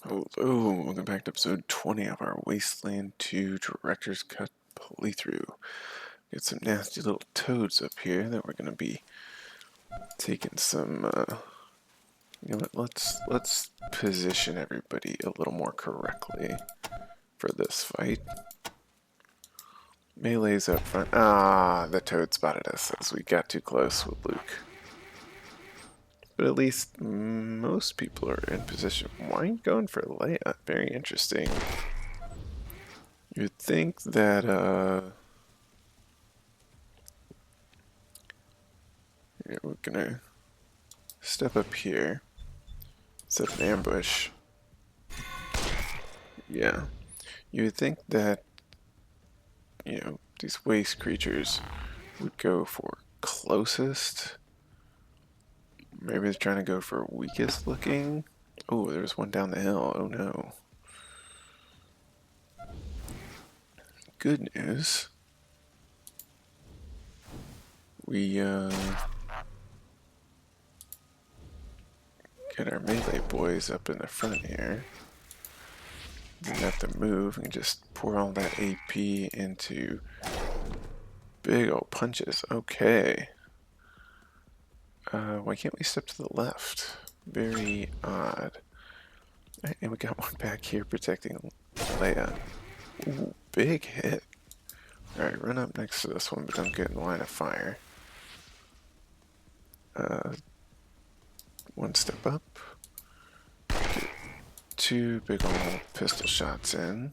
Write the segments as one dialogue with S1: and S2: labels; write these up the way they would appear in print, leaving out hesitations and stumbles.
S1: Hello, welcome back to episode 20 of our Wasteland 2 Director's Cut playthrough. Got some nasty little toads up here that we're gonna be taking some. Let's position everybody a little more correctly for this fight. Melee's up front. Ah, the toad spotted us as we got too close with Luke. But at least most people are in position. Why are you going for Leia? Very interesting. You'd think that, yeah, we're gonna step up here, set up an ambush. Yeah. You would think that, these waste creatures would go for closest. Maybe they're trying to go for weakest looking. Oh, there's one down the hill. Oh no. Good news. We, get our melee boys up in the front here. Didn't have to move and just pour all that AP into big old punches. Okay. Why can't we step to the left? Very odd. Right, and we got one back here protecting Leia. Ooh, big hit. Alright, run up next to this one, but don't get in the line of fire. One step up. Get two big old pistol shots in.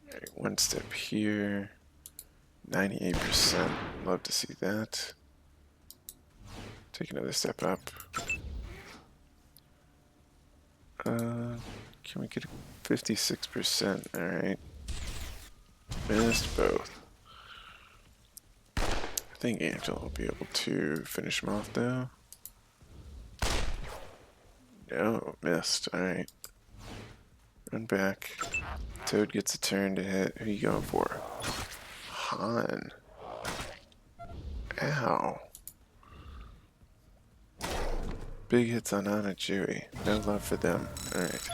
S1: Alright, one step here. 98%. Love to see that. Take another step up. Can we get a 56%? Alright. Missed both. I think Angela will be able to finish him off though. No, missed. Alright. Run back. Toad gets a turn to hit. Who are you going for? Han. Ow. Big hits on Han and Chewie. No love for them. Alright.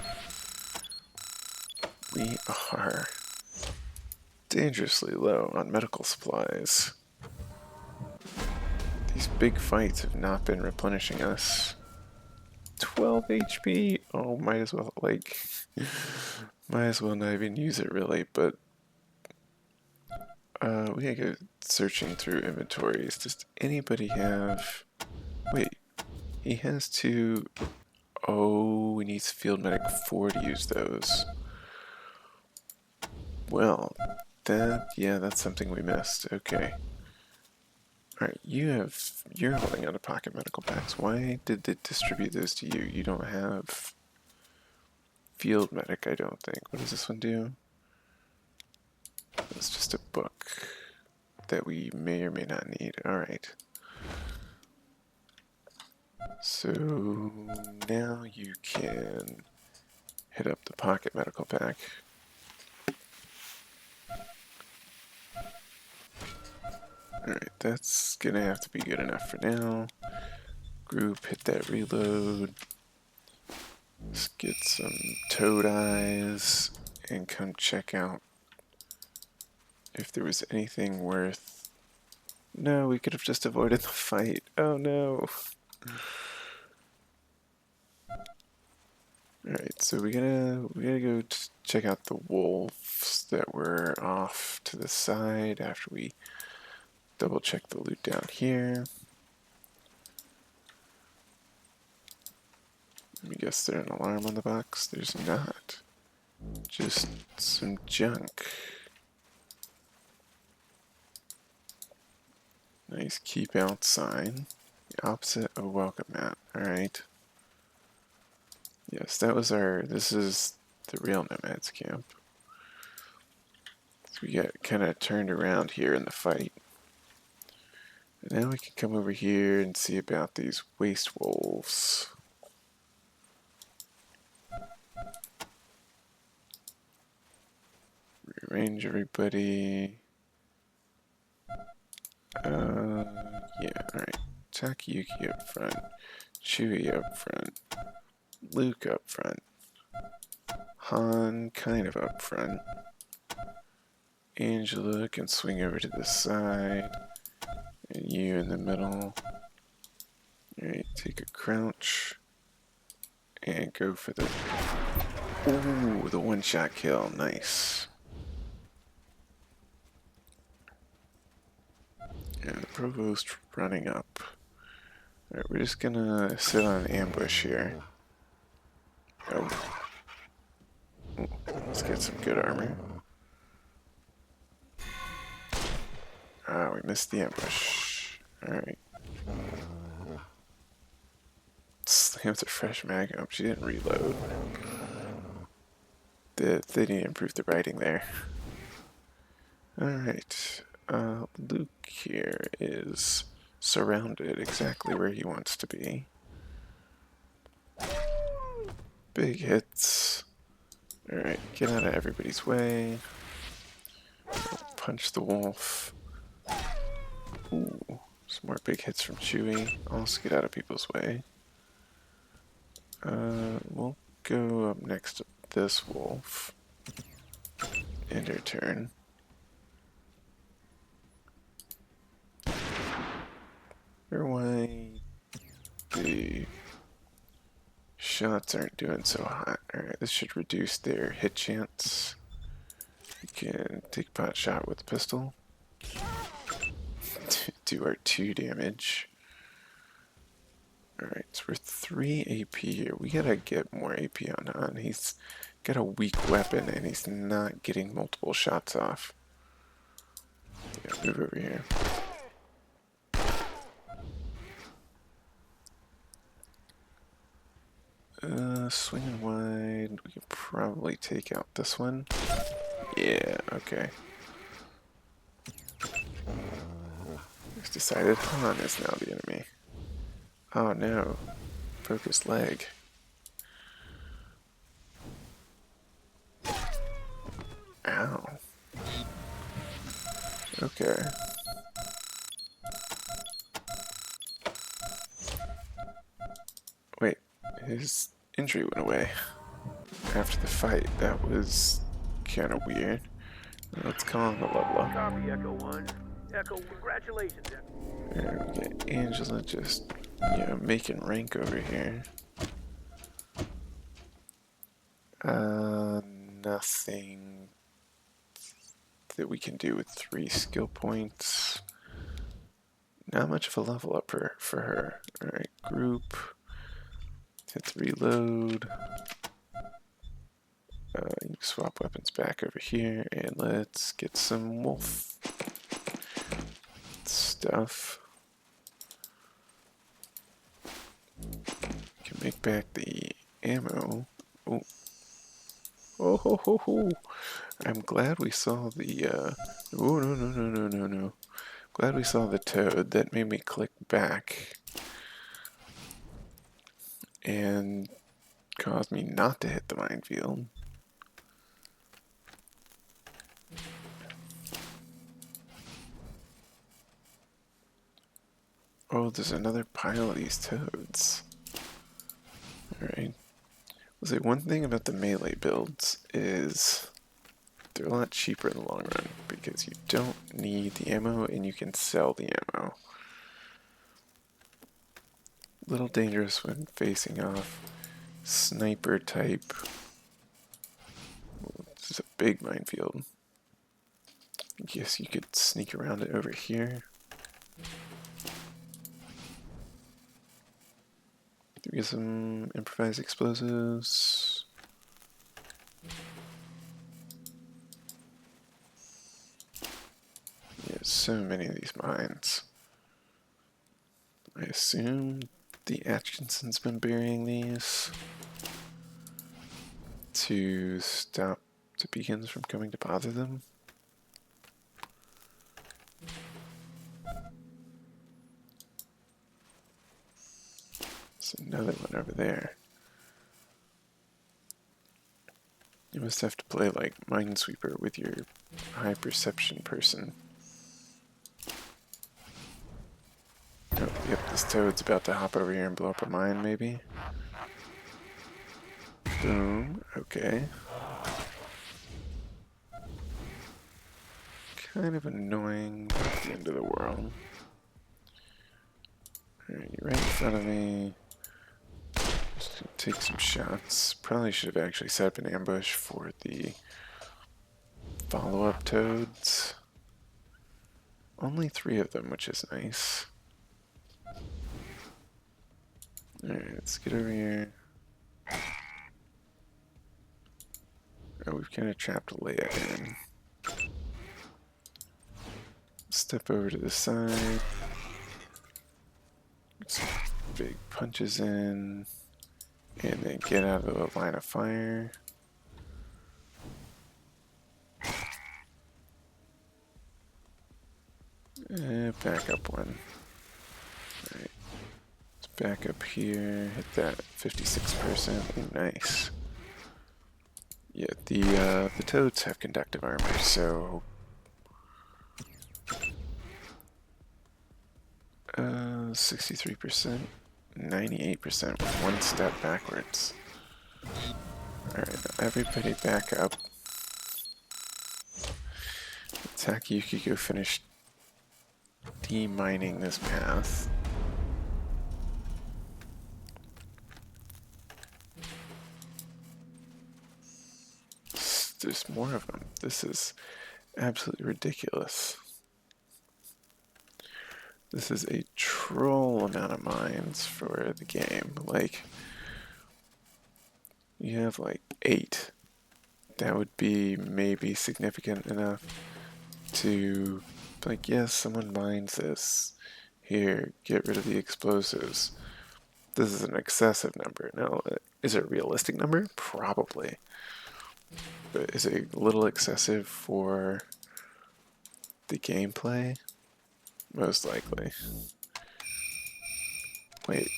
S1: We are dangerously low on medical supplies. These big fights have not been replenishing us. 12 HP? Oh, might as well, might as well not even use it really, but we gotta go searching through inventories. Does anybody have... Wait, he has two... Oh, he needs Field Medic 4 to use those. Well, that's something we missed. Okay. Alright, you're holding out of pocket medical packs. Why did they distribute those to you? You don't have Field Medic, I don't think. What does this one do? It's just a book that we may or may not need. Alright. So now you can hit up the pocket medical pack. Alright, that's gonna have to be good enough for now. Group, hit that reload. Let's get some toad eyes and come check out if there was anything worth... No, we could have just avoided the fight. Oh no. Alright, so we gotta go check out the wolves that were off to the side after we double check the loot down here. Let me guess there's an alarm on the box. There's not. Just some junk. Nice keep out sign. The opposite of welcome mat. Alright. Yes, that was this is the real Nomads camp. So we got kind of turned around here in the fight. And now we can come over here and see about these waste wolves. Rearrange everybody. Yeah, alright. Takayuki up front. Chewie up front. Luke up front. Han kind of up front. Angela can swing over to the side. And you in the middle. Alright, take a crouch. And go for the... Ooh, the one-shot kill. Nice. And the Provost running up. Alright, we're just gonna sit on an ambush here. Oh. Ooh, let's get some good armor. Ah, we missed the ambush. Alright. Slammed a fresh mag up. She didn't reload. They need to improve the writing there. Alright. Luke here is surrounded exactly where he wants to be. Big hits. Alright, get out of everybody's way. Punch the wolf. Ooh, some more big hits from Chewie. Also get out of people's way. We'll go up next to this wolf. End her turn. Or why the shots aren't doing so hot. Alright, this should reduce their hit chance. We can take a pot shot with the pistol. Do our 2 damage. Alright, so we're 3 AP here. We gotta get more AP on Han. He's got a weak weapon and he's not getting multiple shots off. Yeah, move over here. Swinging wide. We could probably take out this one. Yeah, okay. It's decided Han is now the enemy. Oh no. Broke his leg. Ow. Okay. Wait, his injury went away after the fight. That was kind of weird. Let's call him a level up.
S2: Copy, Echo 1. Echo, congratulations.
S1: There we get Angela just, making rank over here. Nothing that we can do with 3 skill points. Not much of a level up for her. Alright, group. Hit the reload. You can swap weapons back over here, and let's get some wolf stuff. Can make back the ammo. Oh. Oh ho ho ho! I'm glad we saw the oh no. Glad we saw the toad. That made me click back and caused me not to hit the minefield. Oh, there's another pile of these toads. Alright. I'll say one thing about the melee builds is they're a lot cheaper in the long run because you don't need the ammo and you can sell the ammo. Little dangerous when facing off sniper type. Well, this is a big minefield. I guess you could sneak around it over here. Do we get some improvised explosives? Yeah, so many of these mines. I assume the Atchinson's been burying these to stop the beacons from coming to bother them. There's another one over there. You must have to play like Minesweeper with your high perception person. Oh, yep, this toad's about to hop over here and blow up a mine, maybe. Boom. Okay. Kind of annoying, but at the end of the world. Alright, you're right in front of me. Just gonna take some shots. Probably should have actually set up an ambush for the follow-up toads. Only 3 of them, which is nice. Alright, let's get over here. Oh, we've kind of trapped Leia in. Step over to the side. Get some big punches in. And then get out of the line of fire. Back up one. Alright. Let's back up here. Hit that 56%. Ooh, nice. Yeah, the toads have conductive armor, so 63%, 98% with 1 step backwards. Alright, everybody back up. Takayuki go finish demining this path. There's more of them. This is absolutely ridiculous. This is a troll amount of mines for the game. Like, you have like 8. That would be maybe significant enough to, like, yes, someone mines this. Here, get rid of the explosives. This is an excessive number. Now, is it a realistic number? Probably. But is it a little excessive for the gameplay? Most likely. Wait,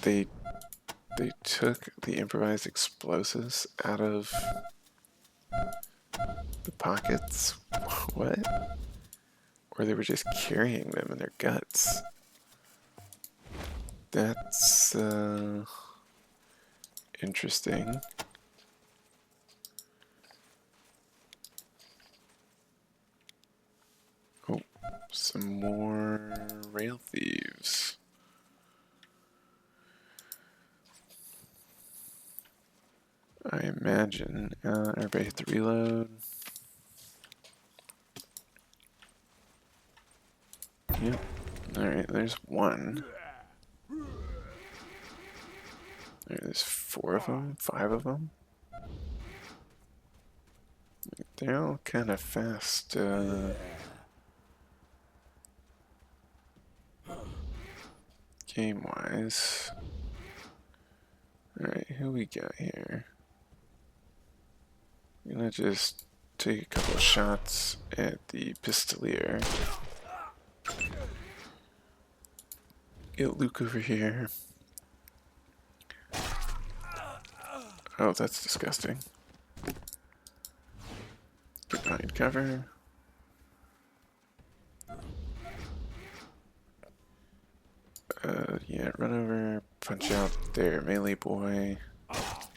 S1: they took the improvised explosives out of the pockets? What? Or they were just carrying them in their guts? That's interesting. Oh, some more rail thieves. I imagine. Everybody hit the reload. Yep. Alright, there's one. There's 4 of them, 5 of them. They're all kind of fast. Game-wise. Alright, who we got here? I'm gonna just take a couple of shots at the pistolier. Get Luke over here. Oh, that's disgusting. Get behind cover. Yeah, run over, punch out there, melee boy. Oh,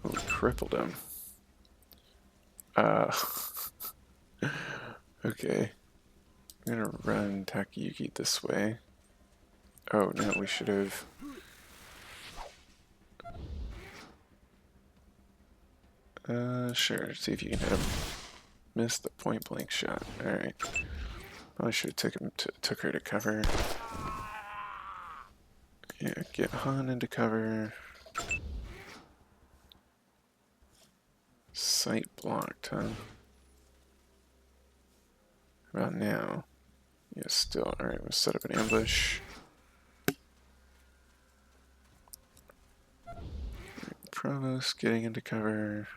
S1: we crippled him. Okay. I'm gonna run Takayuki this way. Oh, no, we should have... Sure, see if you can hit him. Missed the point blank shot. Alright. Probably should have took her to cover. Yeah, get Han into cover. Sight blocked, huh? How about now? Yeah, still. Alright, we'll set up an ambush. Provost getting into cover.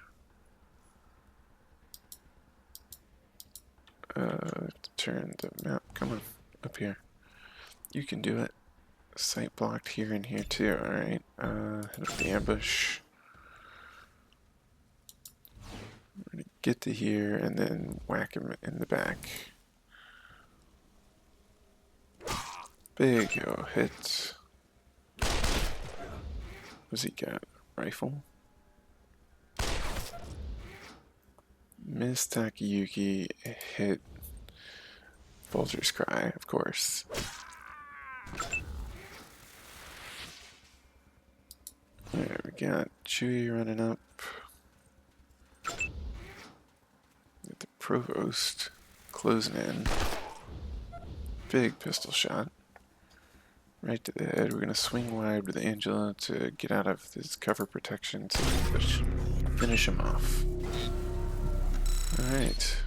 S1: Turn the map. Come on, up here. You can do it. Sight blocked here and here too. Alright. Hit up the ambush. We're gonna get to here and then whack him in the back. Big hit. What's he got? rifle. Miss Takayuki hit Vulture's Cry, of course. Alright, we got Chewie running up. Get the Provost closing in. Big pistol shot. Right to the head. We're going to swing wide with Angela to get out of his cover protection to finish him off. Alright.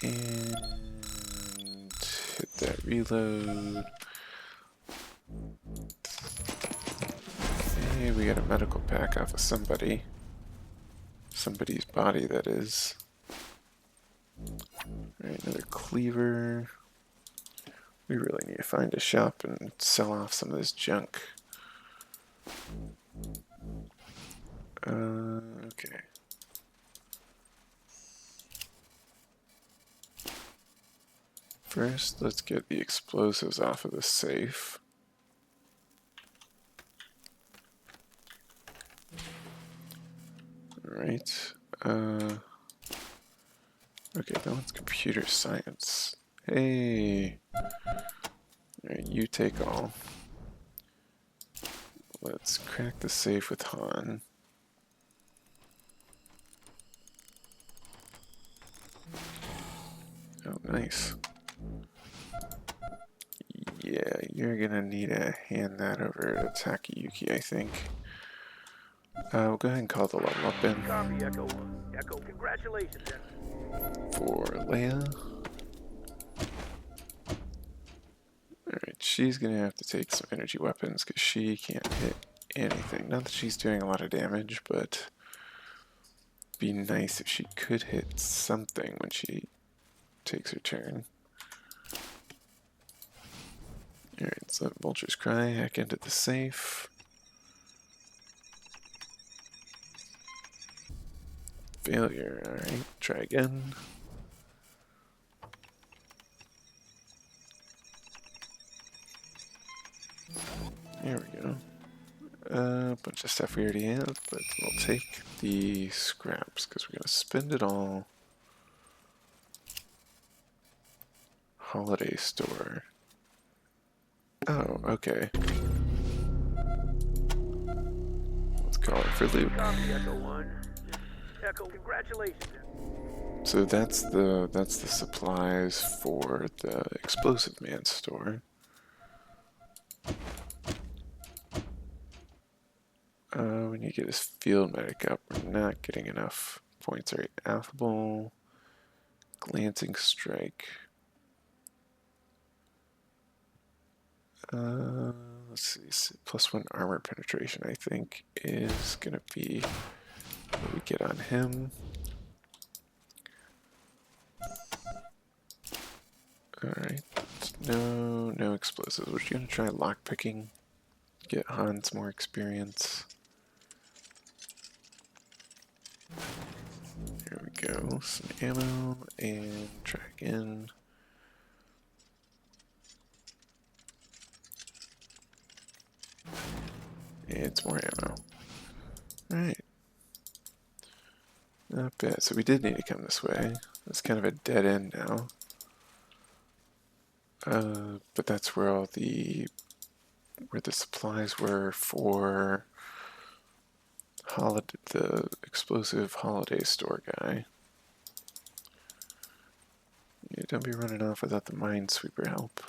S1: And hit that reload. Okay, we got a medical pack off of somebody. Somebody's body, that is. Alright, another cleaver. We really need to find a shop and sell off some of this junk. Okay. First, let's get the explosives off of the safe. Alright. Okay, that one's computer science. Hey! Alright, you take all. Let's crack the safe with Han. Oh, nice. Yeah, you're gonna need to hand that over to Takayuki, I think. We'll go ahead and call the level up in.
S2: Copy, Echo 1. Echo, congratulations, Echo.
S1: For Leia. Alright, she's gonna have to take some energy weapons because she can't hit anything. Not that she's doing a lot of damage, but it'd be nice if she could hit something when she takes her turn. Alright, so Vulture's Cry, hack into the safe. Failure, alright, try again. There we go. A bunch of stuff we already have, but we'll take the scraps because we're going to spend it all. Holiday store. Oh, okay. Let's call it for Luke.
S2: Copy, Echo 1. Echo, congratulations.
S1: So that's the supplies for the Explosive Man store. We need to get his field medic up. We're not getting enough points. Alright, affable, glancing strike. Let's see, +1 armor penetration, I think, is gonna be what we get on him. Alright, no explosives. We're gonna try lockpicking, get Hans more experience. Here we go, some ammo, and try again. It's more ammo. Alright. Not bad. So we did need to come this way. It's kind of a dead end now. But that's where all the supplies were for the explosive holiday store guy. Yeah, don't be running off without the minesweeper help.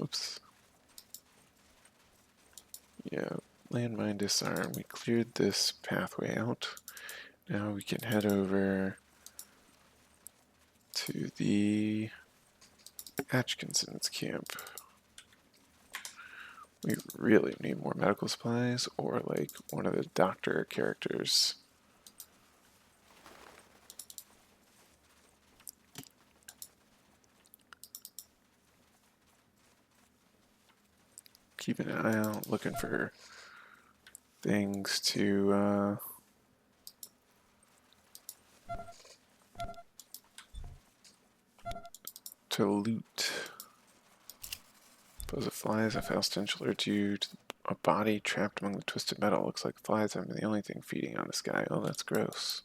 S1: Oops. Yeah, landmine disarm. We cleared this pathway out. Now we can head over to the Atchinson's camp. We really need more medical supplies or like one of the doctor characters. Keeping an eye out, looking for things to loot. Pose of flies, a foul stench alerts you to a body trapped among the twisted metal. Looks like flies haven't been the only thing feeding on this guy. Oh, that's gross.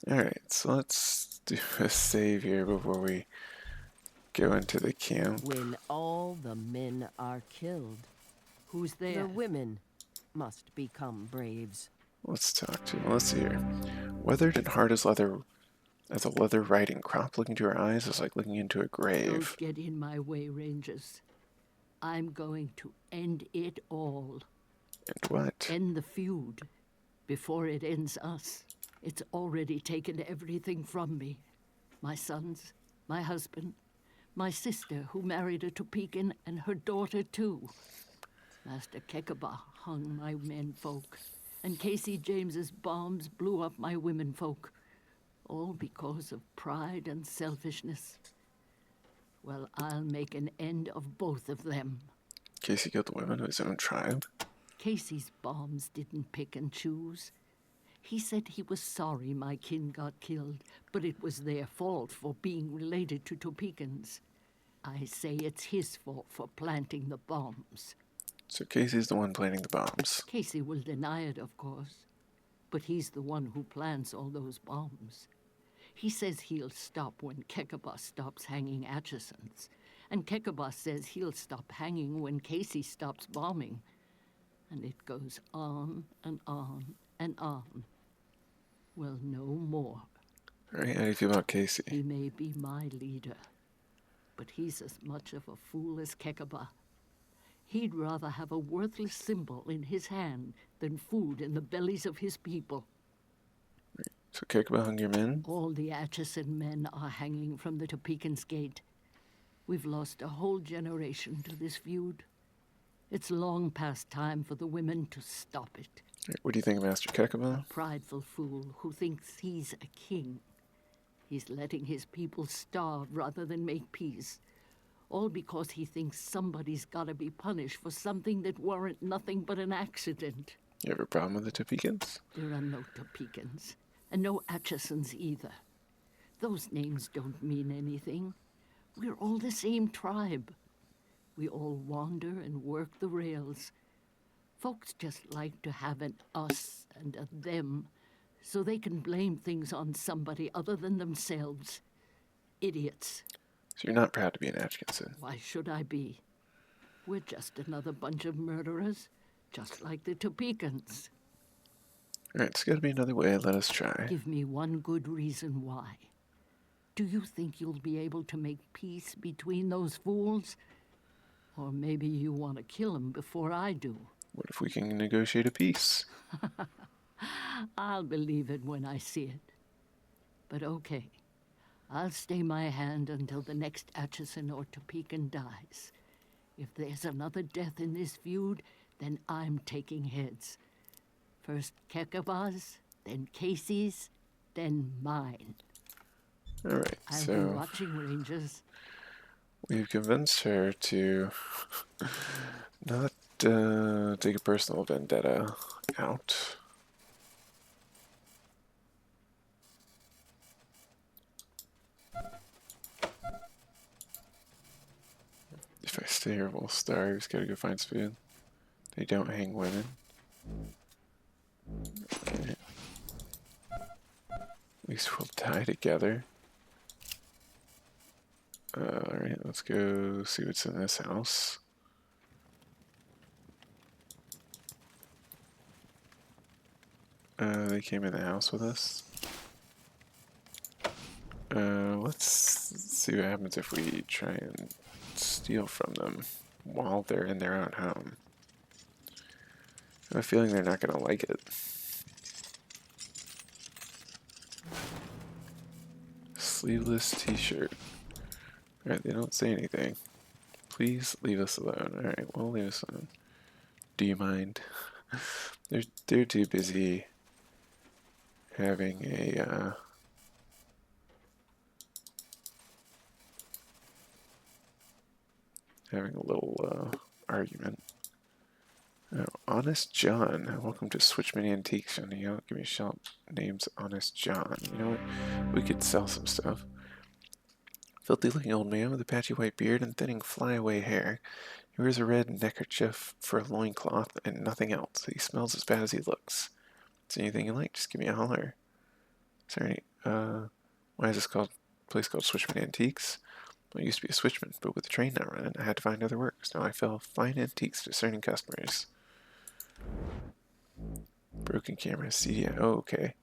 S1: Alright, so let's do a save here before we go into the camp.
S3: When all the men are killed,
S2: Who's there?
S3: the women must become braves.
S1: Let's talk to Melissa here. Weathered and hard as a leather riding crop, looking to her eyes is like looking into a grave.
S2: Don't get in my way, Rangers. I'm going to end it all.
S1: And what?
S2: End the feud before it ends us. It's already taken everything from me. My sons, my husband, my sister who married a Topeka, and her daughter too. Master Kekaba hung my menfolk, and Casey James's bombs blew up my womenfolk. All because of pride and selfishness. Well, I'll make an end of both of them.
S1: Casey killed the women of his own tribe?
S2: Casey's bombs didn't pick and choose. He said he was sorry my kin got killed, but it was their fault for being related to Topekans. I say it's his fault for planting the bombs.
S1: So Casey's the one planting the bombs.
S2: Casey will deny it, of course, but he's the one who plants all those bombs. He says he'll stop when Kekaba stops hanging Atchisons, and Kekaba says he'll stop hanging when Casey stops bombing. And it goes on and on and on. Well, no more.
S1: Alright, how do you feel about Casey?
S2: He may be my leader, but he's as much of a fool as Kekaba. He'd rather have a worthless symbol in his hand than food in the bellies of his people.
S1: So Kekaba hung your men?
S2: All the Atchison men are hanging from the Topekan's gate. We've lost a whole generation to this feud. It's long past time for the women to stop it.
S1: What do you think of Master Kekaba?
S2: Prideful fool who thinks he's a king. He's letting his people starve rather than make peace. All because he thinks somebody's gotta be punished for something that weren't nothing but an accident.
S1: You have a problem with the Topekans?
S2: There are no Topekans, and no Atchisons either. Those names don't mean anything. We're all the same tribe. We all wander and work the rails. Folks just like to have an us and a them, so they can blame things on somebody other than themselves. Idiots.
S1: So you're not proud to be an Atchinson?
S2: Why should I be? We're just another bunch of murderers, just like the Topekans.
S1: Alright, it's gotta be another way. Let us try.
S2: Give me one good reason why. Do you think you'll be able to make peace between those fools? Or maybe you want to kill them before I do.
S1: What if we can negotiate a peace?
S2: I'll believe it when I see it. But okay, I'll stay my hand until the next Atchison or Topekan dies. If there's another death in this feud, then I'm taking heads. First Kekaba's, then Casey's, then mine.
S1: Alright,
S2: I've been
S1: so
S2: watching, Rangers.
S1: we've convinced her to not take a personal vendetta out. If I stay here, we'll starve. Just gotta go find some food. They don't hang women. Alright. At least we'll die together. Alright, let's go see what's in this house. They came in the house with us. Let's see what happens if we try and steal from them while they're in their own home. I have a feeling they're not going to like it. Sleeveless t-shirt. Alright, they don't say anything. Please leave us alone. Alright, we'll leave us alone. Do you mind? They're too busy having a little argument. Oh, Honest John. Welcome to Switchman Antiques. And you know, give me a shout. Name's Honest John. You know what? We could sell some stuff. Filthy-looking old man with a patchy white beard and thinning flyaway hair. He wears a red neckerchief for a loincloth and nothing else. He smells as bad as he looks. Is there anything you like? Just give me a holler. Is there any, why is this place called Switchman Antiques? Well, I used to be a switchman, but with the train not running, I had to find other work. So now I sell fine antiques to discerning customers. Broken camera, CDI. Oh, okay.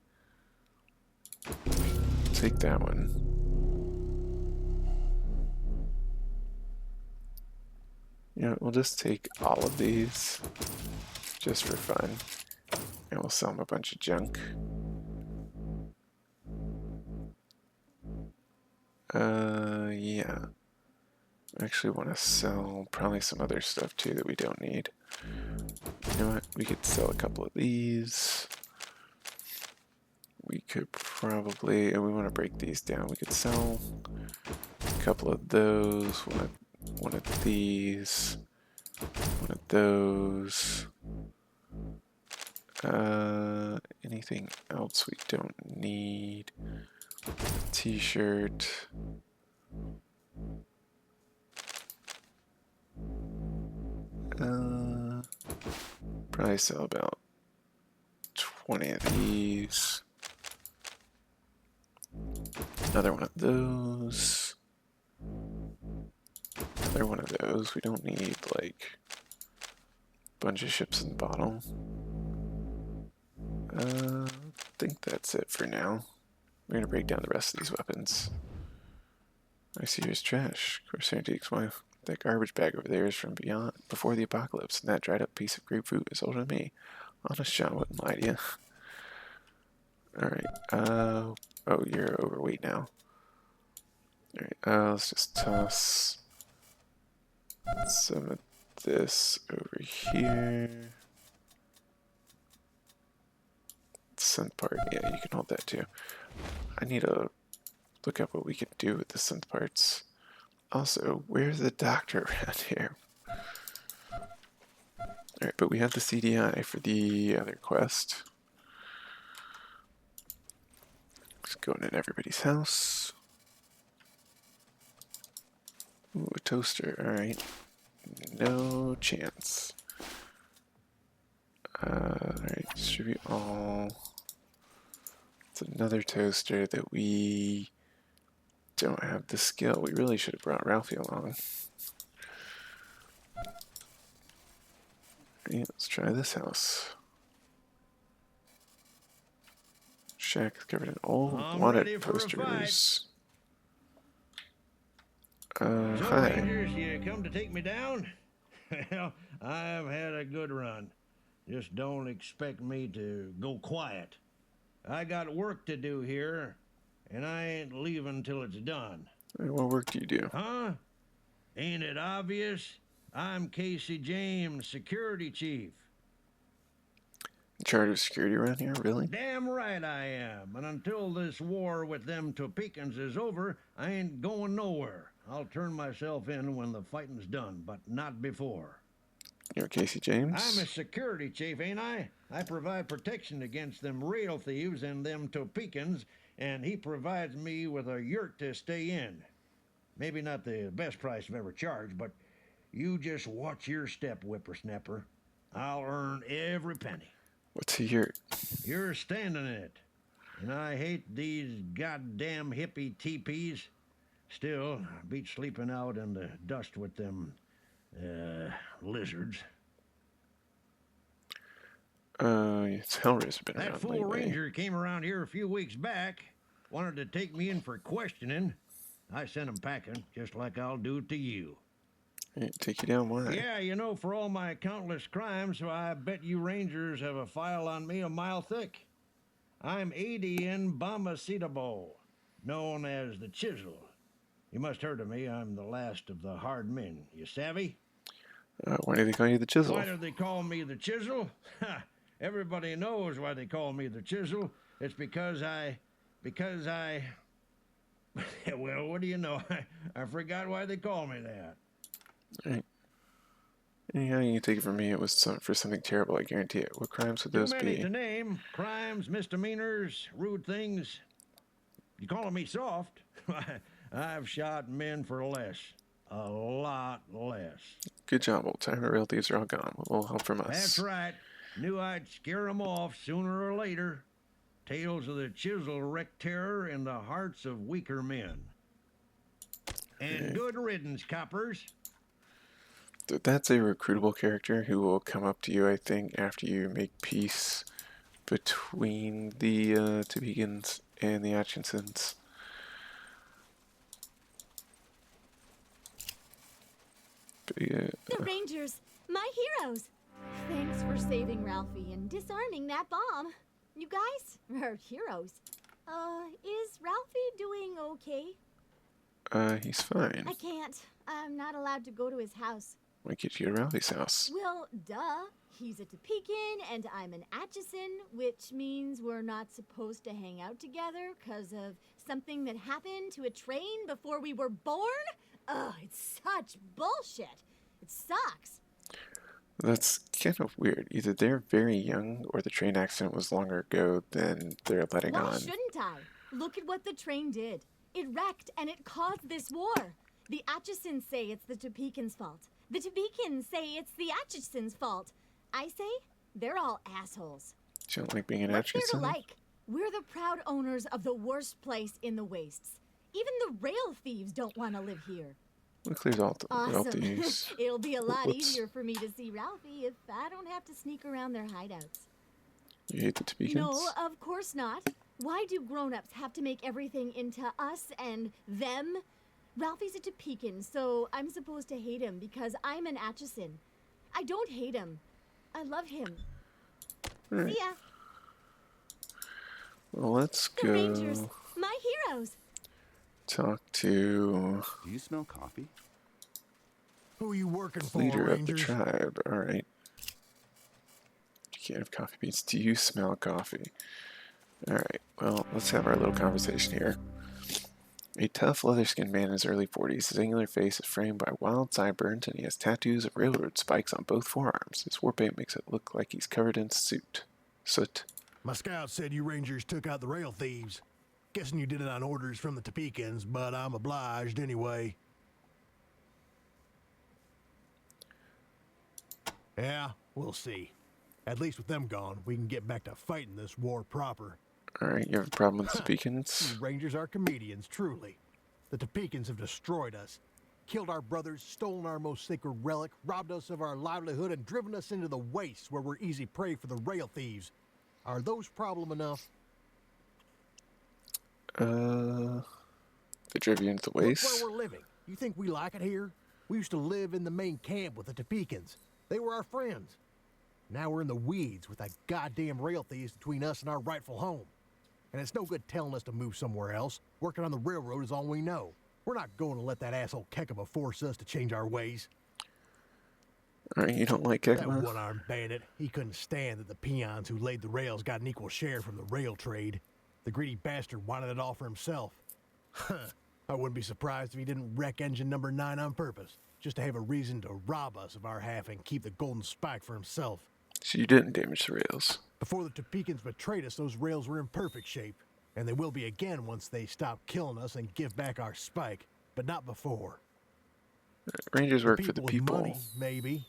S1: Take that one. You know, we'll just take all of these just for fun. And we'll sell them a bunch of junk. Yeah. I actually want to sell probably some other stuff too that we don't need. You know what? We could sell a couple of these. We could probably, and we want to break these down. We could sell a couple of those, one of these, one of those. Anything else we don't need? T-shirt. Probably sell about 20 of these. Another one of those. Another one of those. We don't need like a bunch of ships in the bottle. I think that's it for now. We're gonna break down the rest of these weapons. I see here's trash. Corsair Antiques. Why? That garbage bag over there is from before the apocalypse, and that dried up piece of grapefruit is older than me. Honest, John, wouldn't lie to you. Alright, oh, you're overweight now. Alright, let's just toss some of this over here. Synth part, yeah, you can hold that too. I need to look up what we can do with the synth parts. Also, where's the doctor around here? Alright, but we have the CDI for the other quest. Just going in everybody's house. Ooh, a toaster, alright. No chance. Alright, distribute all. It's another toaster that we don't have the skill. We really should have brought Ralphie along. Alright, let's try this house. Shack is covered in old wanted posters.
S4: So,
S1: hi.
S4: Rangers, you come to take me down? Well, I've had a good run. Just don't expect me to go quiet. I got work to do here, and I ain't leaving till it's done.
S1: What work do you do?
S4: Huh? Ain't it obvious? I'm Casey James, security chief.
S1: In charge of security around here, really?
S4: Damn right I am. And until this war with them Topekans is over, I ain't going nowhere. I'll turn myself in when the fighting's done, but not before.
S1: You're Casey James?
S4: I'm a security chief, ain't I? I provide protection against them rail thieves and them Topekans, and he provides me with a yurt to stay in. Maybe not the best price I've ever charged, but you just watch your step, whippersnapper. I'll earn every penny.
S1: What's a yurt?
S4: You're standing in it. And I hate these goddamn hippie teepees. Still, I beat sleeping out in the dust with them, lizards.
S1: It's Hellraiser been
S4: That
S1: around
S4: fool
S1: lately.
S4: ranger came around here a few weeks back, wanted to take me in for questioning. I sent him packing, just like I'll do to you.
S1: Hey, take you down, why?
S4: Yeah, you know, for all my countless crimes, so I bet you rangers have a file on me a mile thick. I'm Adian Bombacetable, known as the Chisel. You must heard of me. I'm the last of the hard men. You savvy?
S1: Why do they call you the Chisel?
S4: Why do they call me the Chisel? Ha! Everybody knows why they call me the Chisel. It's because I... Well, what do you know? I forgot why they call me that.
S1: Right. Anyhow, you can take it from me, it was for something terrible, I guarantee it. What crimes would those
S4: Too many
S1: be?
S4: to name. Crimes, misdemeanors, rude things. You calling me soft? I've shot men for less. A lot less.
S1: Good job, old timer. Real thieves are all gone. A little help from
S4: That's
S1: us.
S4: right. Knew I'd scare 'em off sooner or later. Tales of the Chisel wreak terror in the hearts of weaker men. And good riddance, coppers.
S1: That's a recruitable character who will come up to you, I think, after you make peace between the Topekans and the Atchinsons. But yeah,
S5: The Rangers, my heroes. Thanks for saving Ralphie and disarming that bomb. You guys are heroes. Is Ralphie doing okay?
S1: he's fine.
S5: I can't. I'm not allowed to go to his house.
S1: Why can't you go to Ralphie's house?
S5: Well, duh. He's a Topekan and I'm an Atchison, which means we're not supposed to hang out together because of something that happened to a train before we were born? Ugh, it's such bullshit. It sucks.
S1: That's kind of weird. Either they're very young or the train accident was longer ago than they're letting
S5: Why
S1: on.
S5: shouldn't I? Look at what the train did. It wrecked and it caused this war. The Atchisons say it's the Topekans' fault. The Topekans say it's the Atchisons' fault. I say they're all assholes.
S1: You don't like being an
S5: What's there to
S1: Atchison?
S5: like? We're the proud owners of the worst place in the wastes. Even the rail thieves don't want to live here.
S1: Look, there's all the
S5: Awesome.
S1: thieves.
S5: It'll be a lot
S1: Whoops.
S5: easier for me to see Ralphie if I don't have to sneak around their hideouts.
S1: You hate the Topekans?
S5: No, of course not. Why do grown-ups have to make everything into us and them? Ralphie's a Topekan, so I'm supposed to hate him because I'm an Atchison. I don't hate him. I love him.
S1: Alright.
S5: See ya.
S1: Well, let's
S5: The
S1: go
S5: Rangers, my heroes.
S1: talk to
S6: Do you smell coffee?
S7: Who are you working for,
S1: leader of the
S7: Rangers?
S1: tribe. Alright. You can't have coffee beans. Do you smell coffee? Alright, well, let's have our little conversation here. A tough, leather-skinned man in his early 40s. His angular face is framed by wild sideburns, and he has tattoos of railroad spikes on both forearms. His war paint makes it look like he's covered in soot.
S7: My scout said you Rangers took out the rail thieves. Guessing you did it on orders from the Topekans, but I'm obliged anyway. Yeah, we'll see. At least with them gone, we can get back to fighting this war proper.
S1: Alright, you have a problem with the Topekans?
S7: You Rangers are comedians, truly. The Topekans have destroyed us, killed our brothers, stolen our most sacred relic, robbed us of our livelihood, and driven us into the wastes where we're easy prey for the rail thieves. Are those problem enough?
S1: They drove you into the
S7: Look
S1: waste?
S7: where we're living. You think we like it here? We used to live in the main camp with the Topekans. They were our friends. Now we're in the weeds with that goddamn rail thieves between us and our rightful home. And it's no good telling us to move somewhere else. Working on the railroad is all we know. We're not going to let that asshole Kekema force us to change our ways.
S1: Alright, you don't like
S7: That
S1: Kekma?
S7: one-armed bandit, he couldn't stand that the peons who laid the rails got an equal share from the rail trade. The greedy bastard wanted it all for himself. I wouldn't be surprised if he didn't wreck engine number 9 on purpose, just to have a reason to rob us of our half and keep the golden spike for himself.
S1: So you didn't damage the rails.
S7: Before the Topekans betrayed us, those rails were in perfect shape, and they will be again once they stop killing us and give back our spike, but not before.
S1: Rangers work for the
S7: with
S1: people.
S7: money, maybe.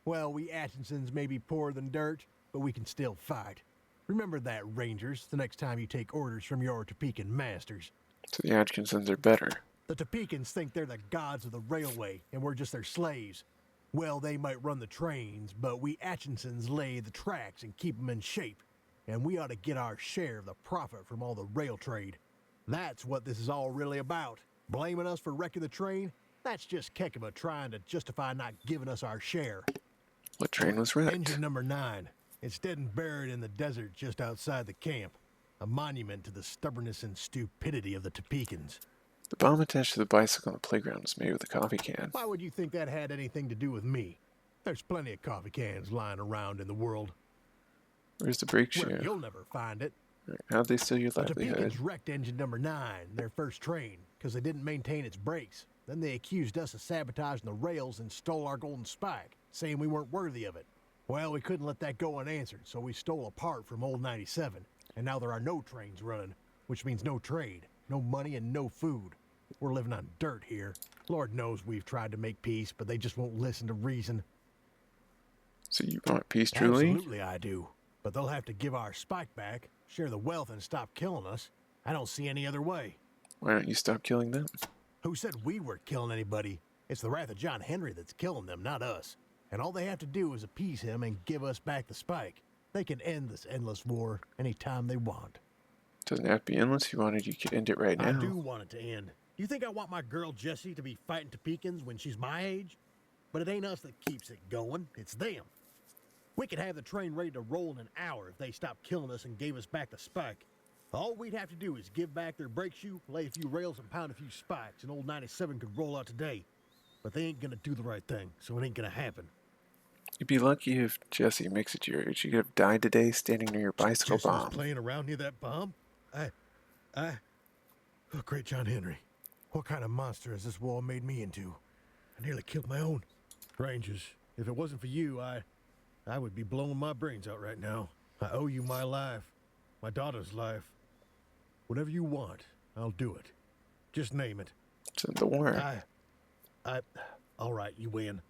S7: Well, we Atchinsons may be poorer than dirt, but we can still fight. Remember that, Rangers, the next time you take orders from your Topekan masters.
S1: So the Atchinsons are better.
S7: The Topekans think they're the gods of the railway, and we're just their slaves. Well, they might run the trains, but we Atchinsons lay the tracks and keep them in shape. And we ought to get our share of the profit from all the rail trade. That's what this is all really about. Blaming us for wrecking the train? That's just Kekema trying to justify not giving us our share.
S1: What train was wrecked?
S7: Engine number 9. It's dead and buried in the desert just outside the camp. A monument to the stubbornness and stupidity of the Topekans.
S1: The bomb attached to the bicycle on the playground was made with a coffee can.
S7: Why would you think that had anything to do with me? There's plenty of coffee cans lying around in the world.
S1: Where's the brake
S7: Where
S1: shoe?
S7: you'll never find it.
S1: How'd they steal your
S7: The
S1: livelihood?
S7: Topekans wrecked engine number 9, their first train, because they didn't maintain its brakes. Then they accused us of sabotaging the rails and stole our golden spike, saying we weren't worthy of it. Well, we couldn't let that go unanswered, so we stole a part from old 97. And now there are no trains running, which means no trade, no money, and no food. We're living on dirt here. Lord knows we've tried to make peace, but they just won't listen to reason.
S1: So you want peace truly?
S7: Absolutely I do. But they'll have to give our spike back, share the wealth, and stop killing us. I don't see any other way.
S1: Why don't you stop killing them?
S7: Who said we were killing anybody? It's the wrath of John Henry that's killing them, not us. And all they have to do is appease him and give us back the spike. They can end this endless war anytime they want.
S1: Doesn't have to be endless. If you wanted, you could end it right now.
S7: I do want it to end. You think I want my girl Jessie to be fighting Topekans when she's my age? But it ain't us that keeps it going, it's them. We could have the train ready to roll in an hour if they stopped killing us and gave us back the spike. All we'd have to do is give back their brake shoe, lay a few rails, and pound a few spikes, and old 97 could roll out today. But they ain't gonna do the right thing, so it ain't gonna happen.
S1: You'd be lucky if Jesse makes it to your age. You could have died today standing near your bicycle
S7: Jesse was
S1: bomb.
S7: playing around near that bomb? Oh, great John Henry. What kind of monster has this war made me into? I nearly killed my own. Rangers, if it wasn't for you, I would be blowing my brains out right now. I owe you my life, my daughter's life. Whatever you want, I'll do it. Just name it.
S1: It's in the war.
S7: All right, you win.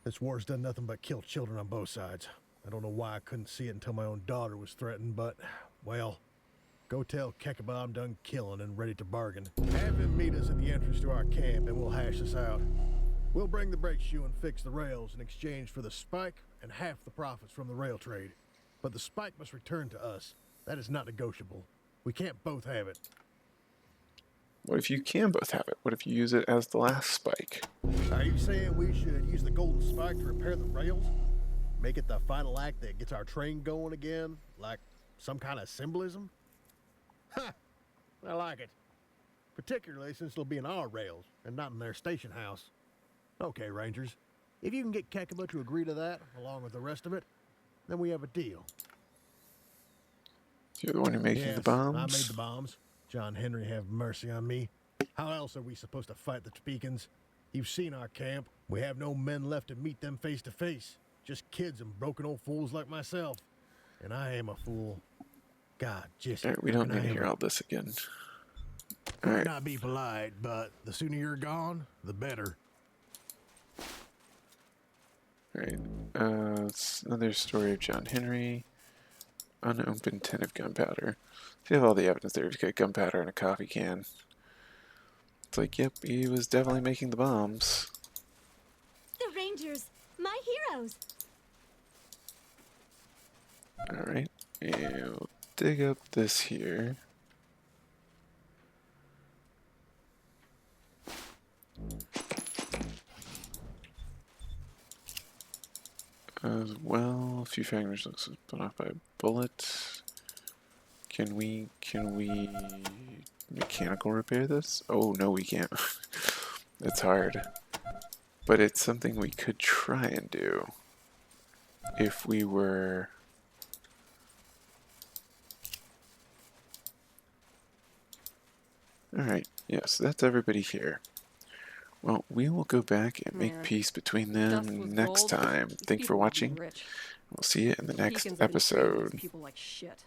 S7: This war's done nothing but kill children on both sides. I don't know why I couldn't see it until my own daughter was threatened, but, well, go tell Kekaba I'm done killing and ready to bargain. Have him meet us at the entrance to our camp and we'll hash this out. We'll bring the brake shoe and fix the rails in exchange for the spike and half the profits from the rail trade. But the spike must return to us. That is not negotiable. We can't both have it.
S1: What if you can both have it? What if you use it as the last spike?
S7: Are you saying we should use the golden spike to repair the rails? Make it the final act that gets our train going again? Like some kind of symbolism? Ha! I like it. Particularly since it'll be in our rails and not in their station house. Okay, Rangers. If you can get Kekaba to agree to that, along with the rest of it, then we have a deal.
S1: You're the one who making the bombs?
S7: I made the bombs. John Henry have mercy on me. How else are we supposed to fight the Topekans? You've seen our camp. We have no men left to meet them face to face. Just kids and broken old fools like myself. And I am a fool. God, Jesse.
S1: Alright, we don't need to hear all this again. Alright.
S7: Not be polite, but the sooner you're gone, the better.
S1: Alright. It's another story of John Henry. Unopened tin of gunpowder. So you have all the evidence there. You've got gunpowder in a coffee can. It's like, yep, he was definitely making the bombs.
S5: The Rangers, my heroes.
S1: Alright. We'll dig up this here. As well, a few fragments looks blown off by a bullet. Can we mechanical repair this? Oh no, we can't. It's hard. But it's something we could try and do if we were Alright, yes, that's everybody here. Well, we will go back and make peace between them next time. Thanks for watching. We'll see you in the next episode.
S6: People like shit.